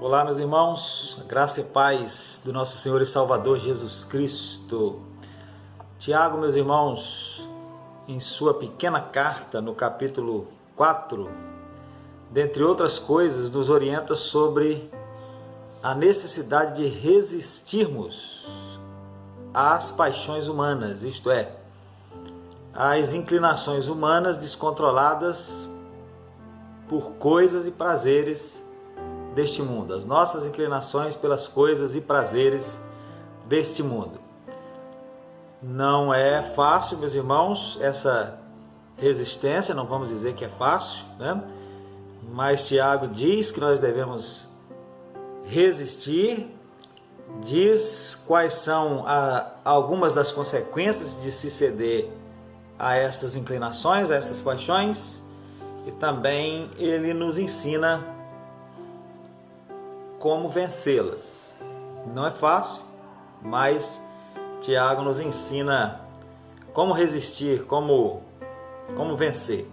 Olá, meus irmãos, graça e paz do nosso Senhor e Salvador Jesus Cristo. Tiago, meus irmãos, em sua pequena carta, no capítulo 4, dentre outras coisas, nos orienta sobre a necessidade de resistirmos às paixões humanas, isto é, às inclinações humanas descontroladas por coisas e prazeres deste mundo, as nossas inclinações pelas coisas e prazeres deste mundo. Não é fácil, meus irmãos, essa resistência, não vamos dizer que é fácil, né? Mas Tiago diz que nós devemos resistir, diz quais são algumas das consequências de se ceder a estas inclinações, a estas paixões, e também ele nos ensina como vencê-las. Não é fácil, mas Tiago nos ensina como resistir, como vencer.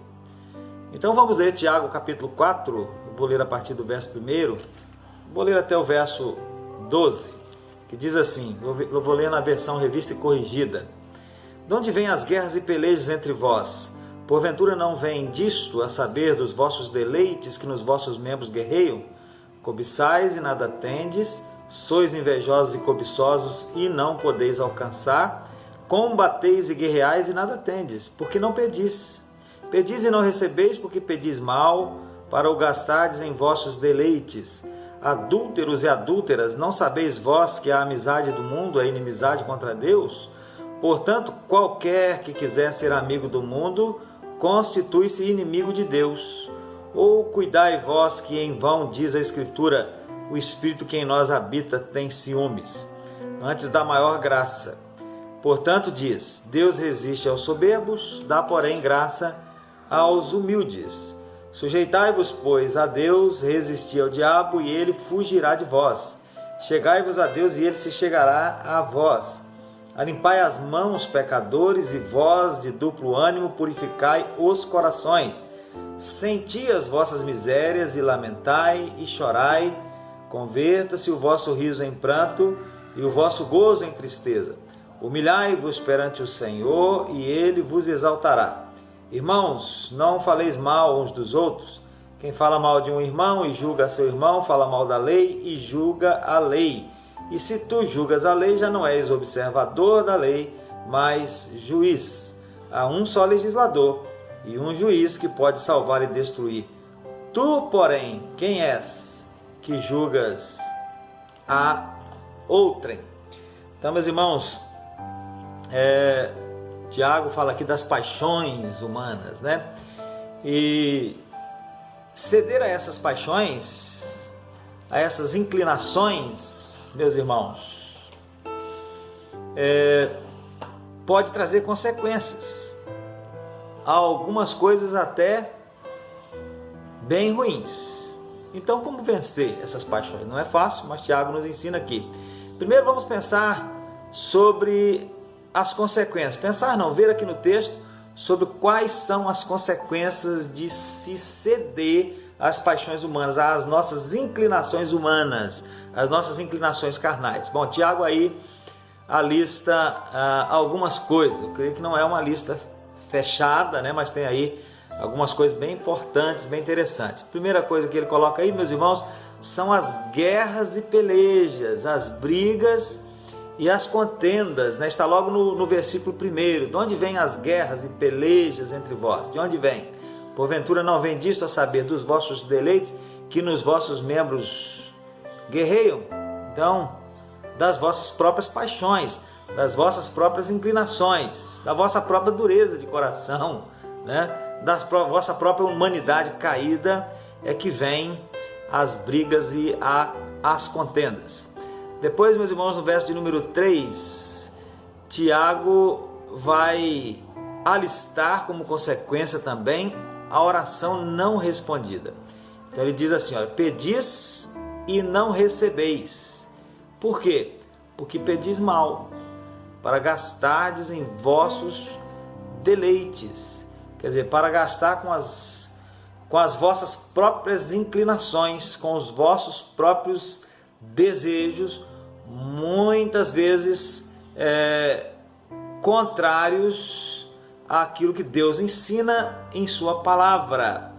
Então vamos ler Tiago capítulo 4, eu vou ler a partir do verso 1, vou ler até o verso 12, que diz assim, eu vou ler na versão revista e corrigida. De onde vêm as guerras e pelejas entre vós? Porventura não vem disto, a saber, dos vossos deleites que nos vossos membros guerreiam? Cobiçais e nada tendes, sois invejosos e cobiçosos e não podeis alcançar, combateis e guerreais e nada tendes, porque não pedis. Pedis e não recebeis, porque pedis mal, para o gastardes em vossos deleites. Adúlteros e adúlteras, não sabeis vós que a amizade do mundo é inimizade contra Deus? Portanto, qualquer que quiser ser amigo do mundo, constitui-se inimigo de Deus. Ou cuidai vós que em vão diz a Escritura, o Espírito que em nós habita tem ciúmes, antes da maior graça. Portanto diz, Deus resiste aos soberbos, dá porém graça aos humildes. Sujeitai-vos, pois, a Deus, resisti ao diabo e ele fugirá de vós. Chegai-vos a Deus e ele se chegará a vós. Alimpai as mãos, pecadores, e vós de duplo ânimo purificai os corações. Senti as vossas misérias e lamentai e chorai. Converta-se o vosso riso em pranto e o vosso gozo em tristeza. Humilhai-vos perante o Senhor e ele vos exaltará. Irmãos, não faleis mal uns dos outros. Quem fala mal de um irmão e julga a seu irmão, fala mal da lei e julga a lei. E se tu julgas a lei, já não és observador da lei, mas juiz. Há um só legislador e um juiz que pode salvar e destruir. Tu, porém, quem és que julgas a outrem? Então, meus irmãos, Tiago fala aqui das paixões humanas, né? E ceder a essas paixões, a essas inclinações, meus irmãos, pode trazer consequências. Há algumas coisas até bem ruins. Então, como vencer essas paixões? Não é fácil, mas Tiago nos ensina aqui. Primeiro vamos pensar sobre as consequências. Pensar não, ver aqui no texto sobre quais são as consequências de se ceder às paixões humanas, às nossas inclinações humanas, às nossas inclinações carnais. Bom, Tiago aí alista algumas coisas. Eu creio que não é uma lista fechada, né? Mas tem aí algumas coisas bem importantes, bem interessantes. Primeira coisa que ele coloca aí, meus irmãos, são as guerras e pelejas, as brigas e as contendas, né? Está logo no versículo 1. De onde vêm as guerras e pelejas entre vós? De onde vem? Porventura não vem disto, a saber, dos vossos deleites que nos vossos membros guerreiam? Então, das vossas próprias paixões, das vossas próprias inclinações, da vossa própria dureza de coração, né? Da vossa própria humanidade caída é que vem as brigas e as contendas. Depois, meus irmãos, no verso de número 3, Tiago vai alistar como consequência também a oração não respondida. Então ele diz assim, olha, pedis e não recebeis. Por quê? Porque pedis mal, para gastardes em vossos deleites. Quer dizer, para gastar com as vossas próprias inclinações, com os vossos próprios desejos, muitas vezes contrários àquilo que Deus ensina em sua palavra.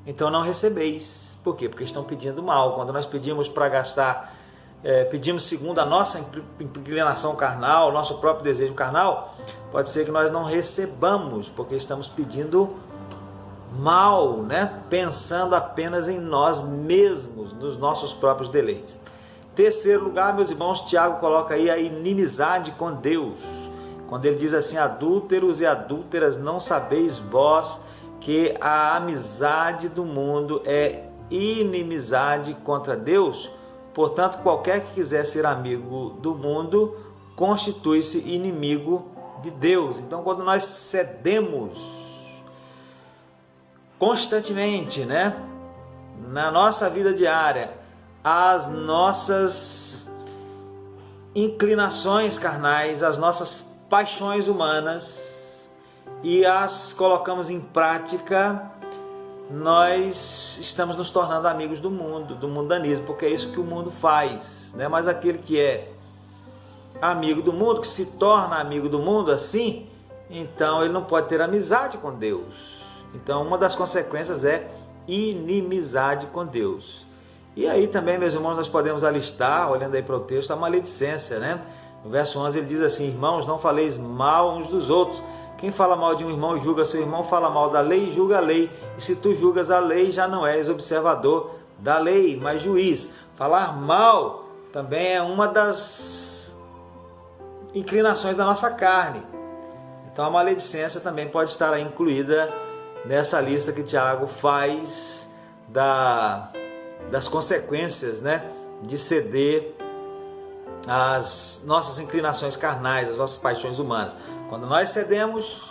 Então não recebeis. Por quê? Porque estão pedindo mal. Quando nós pedimos para gastar, pedimos segundo a nossa inclinação carnal, nosso próprio desejo carnal, pode ser que nós não recebamos, porque estamos pedindo mal, né? Pensando apenas em nós mesmos, nos nossos próprios deleites. Terceiro lugar, meus irmãos, Tiago coloca aí a inimizade com Deus. Quando ele diz assim: adúlteros e adúlteras, não sabeis vós que a amizade do mundo é inimizade contra Deus? Portanto, qualquer que quiser ser amigo do mundo, constitui-se inimigo de Deus. Então, quando nós cedemos constantemente, né, na nossa vida diária, as nossas inclinações carnais, as nossas paixões humanas, e as colocamos em prática, nós estamos nos tornando amigos do mundo, do mundanismo, porque é isso que o mundo faz, né? Mas aquele que é amigo do mundo, que se torna amigo do mundo assim, então ele não pode ter amizade com Deus. Então uma das consequências é inimizade com Deus. E aí também, meus irmãos, nós podemos alistar, olhando aí para o texto, a maledicência, né? No verso 11 ele diz assim: irmãos, não faleis mal uns dos outros. Quem fala mal de um irmão e julga seu irmão, fala mal da lei e julga a lei. E se tu julgas a lei, já não és observador da lei, mas juiz. Falar mal também é uma das inclinações da nossa carne. Então a maledicência também pode estar aí incluída nessa lista que Tiago faz das consequências, né, de ceder às nossas inclinações carnais, às nossas paixões humanas. Quando nós cedemos,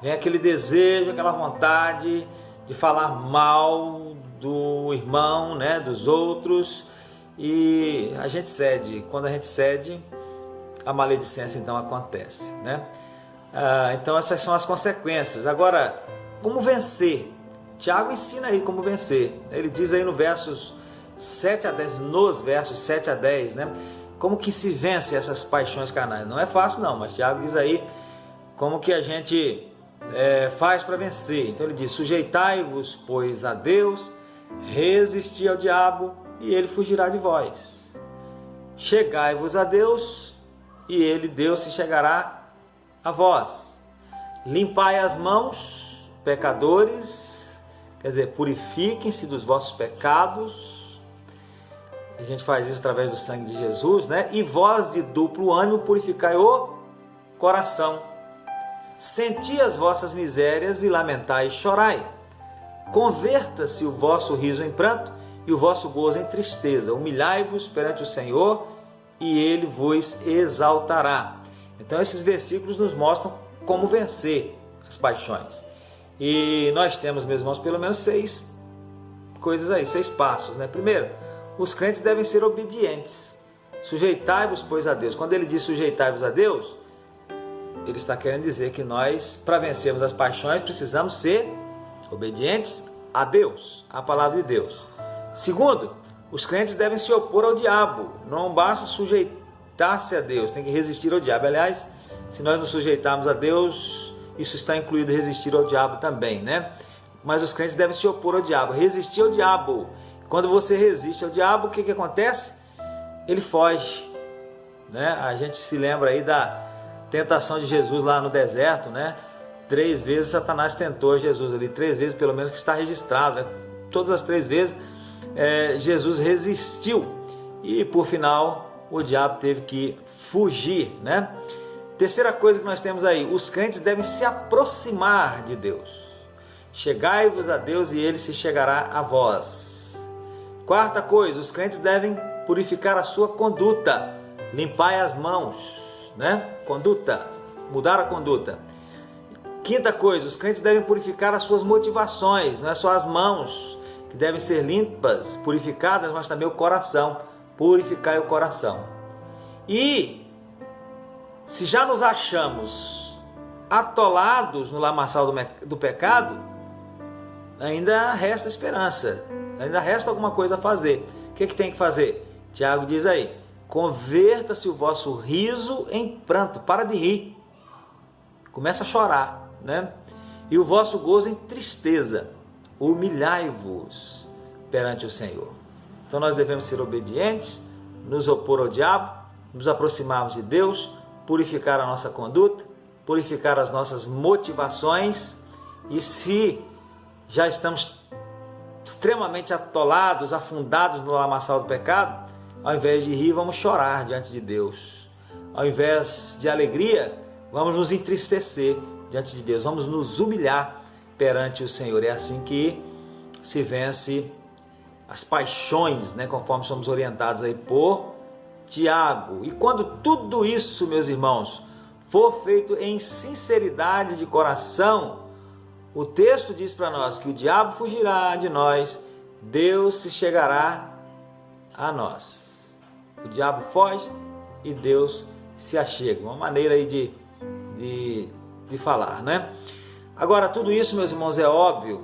vem aquele desejo, aquela vontade de falar mal do irmão, né, dos outros, e a gente cede. Quando a gente cede, a maledicência então acontece, né? Então essas são as consequências. Agora, como vencer? Tiago ensina aí como vencer. Ele diz aí nos versos 7 a 10, né? Como que se vence essas paixões carnais? Não é fácil não, mas Tiago diz aí como que a gente faz para vencer. Então ele diz: sujeitai-vos, pois, a Deus, resisti ao diabo e ele fugirá de vós. Chegai-vos a Deus e ele, Deus, se chegará a vós. Limpai as mãos, pecadores, quer dizer, purifiquem-se dos vossos pecados. A gente faz isso através do sangue de Jesus, né? E vós de duplo ânimo purificai o coração. Senti as vossas misérias e lamentai e chorai. Converta-se o vosso riso em pranto e o vosso gozo em tristeza. Humilhai-vos perante o Senhor e Ele vos exaltará. Então esses versículos nos mostram como vencer as paixões. E nós temos, meus irmãos, pelo menos 6 coisas aí, 6 passos, né? Primeiro, os crentes devem ser obedientes. Sujeitai-vos, pois, a Deus. Quando ele diz sujeitai-vos a Deus, ele está querendo dizer que nós, para vencermos as paixões, precisamos ser obedientes a Deus, à palavra de Deus. Segundo, os crentes devem se opor ao diabo. Não basta sujeitar-se a Deus, tem que resistir ao diabo. Aliás, se nós nos sujeitarmos a Deus, isso está incluído resistir ao diabo também, né? Mas os crentes devem se opor ao diabo, resistir ao diabo. Quando você resiste ao diabo, o que acontece? Ele foge, né? A gente se lembra aí da tentação de Jesus lá no deserto, né? 3 vezes Satanás tentou Jesus ali, 3 vezes pelo menos que está registrado, né? Todas as 3 vezes Jesus resistiu e por final o diabo teve que fugir, né? Terceira coisa que nós temos aí: os crentes devem se aproximar de Deus. Chegai-vos a Deus e Ele se chegará a vós. Quarta coisa, os crentes devem purificar a sua conduta. Limpai as mãos, né? Conduta, mudar a conduta. Quinta coisa, os crentes devem purificar as suas motivações. Não é só as mãos que devem ser limpas, purificadas, mas também o coração. Purificar o coração. E se já nos achamos atolados no lamaçal do pecado, ainda resta esperança, ainda resta alguma coisa a fazer. O que tem que fazer? Tiago diz aí: converta-se o vosso riso em pranto, para de rir, começa a chorar, né? E o vosso gozo em tristeza, humilhai-vos perante o Senhor. Então nós devemos ser obedientes, nos opor ao diabo, nos aproximarmos de Deus, purificar a nossa conduta, purificar as nossas motivações, e se já estamos extremamente atolados, afundados no lamaçal do pecado, ao invés de rir, vamos chorar diante de Deus. Ao invés de alegria, vamos nos entristecer diante de Deus, vamos nos humilhar perante o Senhor. É assim que se vence as paixões, né, conforme somos orientados aí por Tiago. E quando tudo isso, meus irmãos, for feito em sinceridade de coração, o texto diz para nós que o diabo fugirá de nós, Deus se chegará a nós. O diabo foge e Deus se achega. Uma maneira aí de falar, né? Agora, tudo isso, meus irmãos, é óbvio,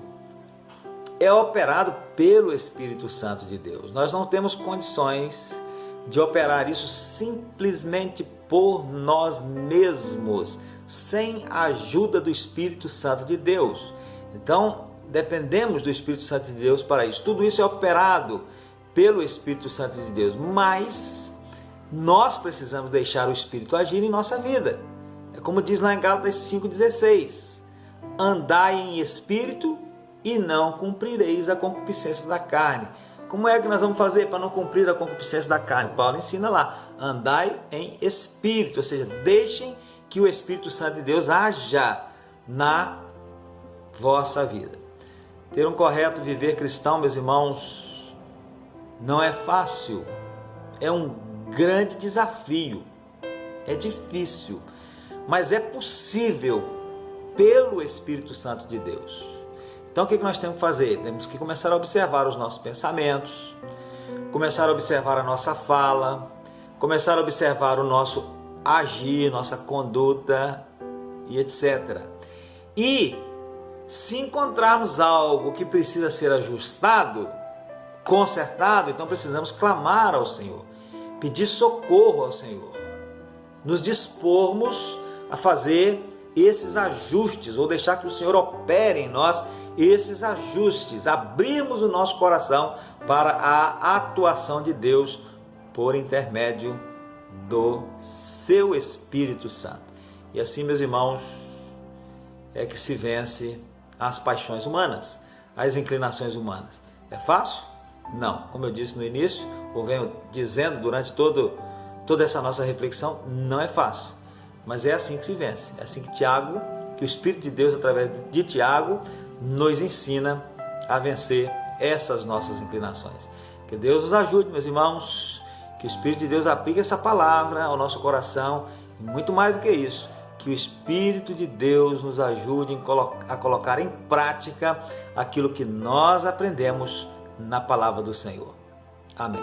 é operado pelo Espírito Santo de Deus. Nós não temos condições de operar isso simplesmente por nós mesmos, sem a ajuda do Espírito Santo de Deus. Então, dependemos do Espírito Santo de Deus para isso. Tudo isso é operado pelo Espírito Santo de Deus, mas nós precisamos deixar o Espírito agir em nossa vida. É como diz lá em Gálatas 5,16: andai em espírito e não cumprireis a concupiscência da carne. Como é que nós vamos fazer para não cumprir a concupiscência da carne? Paulo ensina lá: andai em espírito, ou seja, deixem que o Espírito Santo de Deus haja na vossa vida. Ter um correto viver cristão, meus irmãos, não é fácil, é um grande desafio, é difícil, mas é possível pelo Espírito Santo de Deus. Então o que nós temos que fazer? Temos que começar a observar os nossos pensamentos, começar a observar a nossa fala, começar a observar o nosso agir, nossa conduta e etc. E se encontrarmos algo que precisa ser ajustado, consertado, então precisamos clamar ao Senhor, pedir socorro ao Senhor, nos dispormos a fazer esses ajustes, ou deixar que o Senhor opere em nós esses ajustes, abrirmos o nosso coração para a atuação de Deus por intermédio do seu Espírito Santo. E assim, meus irmãos, é que se vence as paixões humanas, as inclinações humanas. É fácil? Não. Como eu disse no início, ou venho dizendo durante toda essa nossa reflexão, não é fácil. Mas é assim que se vence. É assim que o Espírito de Deus, através de Tiago, nos ensina a vencer essas nossas inclinações. Que Deus nos ajude, meus irmãos, que o Espírito de Deus aplique essa palavra ao nosso coração, e muito mais do que isso, que o Espírito de Deus nos ajude a colocar em prática aquilo que nós aprendemos na palavra do Senhor. Amém.